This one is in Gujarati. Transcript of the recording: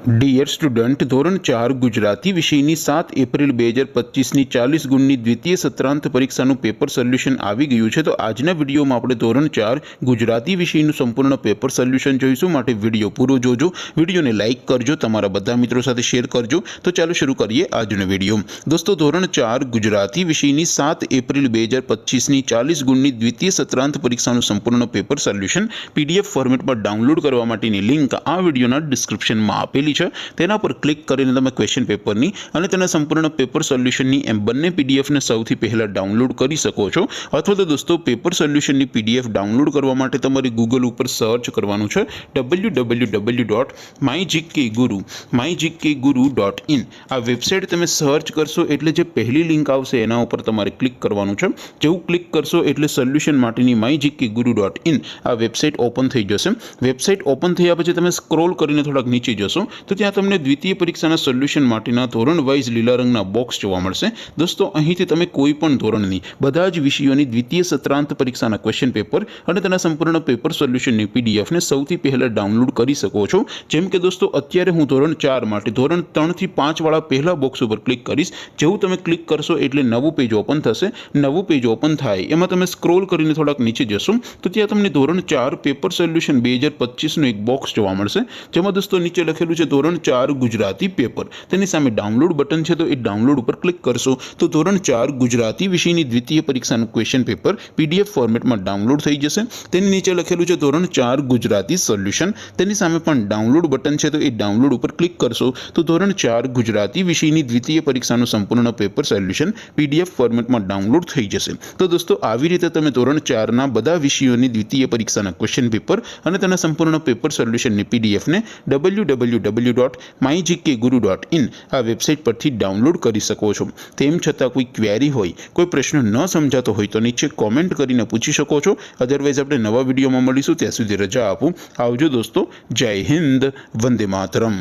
ડિયર સ્ટુડન્ટ, ધોરણ 4 ગુજરાતી વિષયની 7 એપ્રિલ 2025ની 40 ગુણની દ્વિતીય સત્રાંત પરીક્ષાનું પેપર સોલ્યુશન આવી ગયું છે। તો આજના વિડીયોમાં આપણે ધોરણ 4 ગુજરાતી વિષયનું સંપૂર્ણ પેપર સોલ્યુશન જોઈશું। માટે વિડીયો પૂરો જોજો, વિડીયોને લાઇક કરજો, તમારા બધા મિત્રો સાથે શેર કરજો। તો ચાલો શરૂ કરીએ આજનો વિડીયો। દોસ્તો, ધોરણ 4 ગુજરાતી વિષયની 7 એપ્રિલ 2025ની 40 ગુણની દ્વિતીય સત્રાંત પરીક્ષાનું સંપૂર્ણ પેપર સોલ્યુશન PDF ફોર્મેટમાં ડાઉનલોડ કરવા માટેની લિંક આ વિડીયોના ડિસ્ક્રિપ્શનમાં આપેલી છે। તેના પર ક્લિક કરીને તમે ક્વેશ્ચન પેપરની અને તેના સંપૂર્ણ પેપર સોલ્યુશનની એમ બંને PDF ને સૌથી પહેલા ડાઉનલોડ કરી શકો છો। અથવા તો દોસ્તો, પેપર સોલ્યુશનની PDF ડાઉનલોડ કરવા માટે તમારે ગૂગલ ઉપર સર્ચ કરવાનું છે www.mygkguru.in। આ વેબસાઇટ તમે સર્ચ કરશો એટલે જે પહેલી લિંક આવશે એના ઉપર તમારે ક્લિક કરવાનું છે। જેવું ક્લિક કરશો એટલે સોલ્યુશન માટેની mygkguru.in આ વેબસાઇટ ઓપન થઈ જશે। વેબસાઇટ ઓપન થયા પછી તમે સ્ક્રોલ કરીને થોડાક નીચે જશો તો ત્યાં તમને દ્વિતીય પરીક્ષાના સોલ્યુશન માટેના ધોરણ વાઇઝ લીલા રંગના બોક્સ જોવા મળશે। દોસ્તો, અહીંથી તમે કોઈ પણ ધોરણની બધા જ વિષયોની દ્વિતીય સત્રાંત પરીક્ષાના ક્વેશ્ચન પેપર અને તેના સંપૂર્ણ પેપર સોલ્યુશનની PDF ને સૌથી પહેલા ડાઉનલોડ કરી શકો છો। જેમ કે દોસ્તો, અત્યારે હું ધોરણ 4 માટે ધોરણ 3 થી 5 વાળા પહેલા બોક્સ ઉપર ક્લિક કરીશ। જેવું તમે ક્લિક કરશો એટલે નવું પેજ ઓપન થશે। નવું પેજ ઓપન થાય એમાં તમે સ્ક્રોલ કરીને થોડાક નીચે જશો તો ત્યાં તમને ધોરણ 4 પેપર સોલ્યુશન 2025નું એક બોક્સ જોવા મળશે। જેમાં દોસ્તો નીચે લખેલું છે ધોરણ 4 ગુજરાતી પેપર। તેની સામે ડાઉનલોડ બટન છે, તો એ ડાઉનલોડ ઉપર ક્લિક કરશો તો ધોરણ 4 ગુજરાતી વિષયની દ્વિતીય પરીક્ષાનું ક્વેશ્ચન પેપર PDF ફોર્મેટમાં ડાઉનલોડ થઈ જશે। તેની નીચે લખેલું છે ધોરણ 4 ગુજરાતી સોલ્યુશન। તેની સામે પણ ડાઉનલોડ બટન છે, તો એ ડાઉનલોડ ઉપર ક્લિક કરશો તો ધોરણ 4 ગુજરાતી વિષયની દ્વિતીય પરીક્ષાનું સંપૂર્ણ પેપર સોલ્યુશન PDF ફોર્મેટમાં ડાઉનલોડ થઈ જશે। તો દોસ્તો, આવી રીતે તમે ધોરણ 4ના બધા વિષયોની દ્વિતીય પરીક્ષાના ક્વેશ્ચન પેપર અને તેના સંપૂર્ણ પેપર સોલ્યુશનની PDF ને www.mygkguru.in આ વેબસાઇટ પરથી ડાઉનલોડ કરી શકો છો। તેમ છતાં કોઈ ક્વેરી હોય, કોઈ પ્રશ્ન ન સમજાતો હોય તો નીચે કોમેન્ટ કરીને પૂછી શકો છો। અધરવાઇઝ આપણે નવા વિડીયોમાં મળીશું, ત્યાં સુધી રજા આપું। આવજો દોસ્તો, જય હિન્દ, વંદે માતરમ।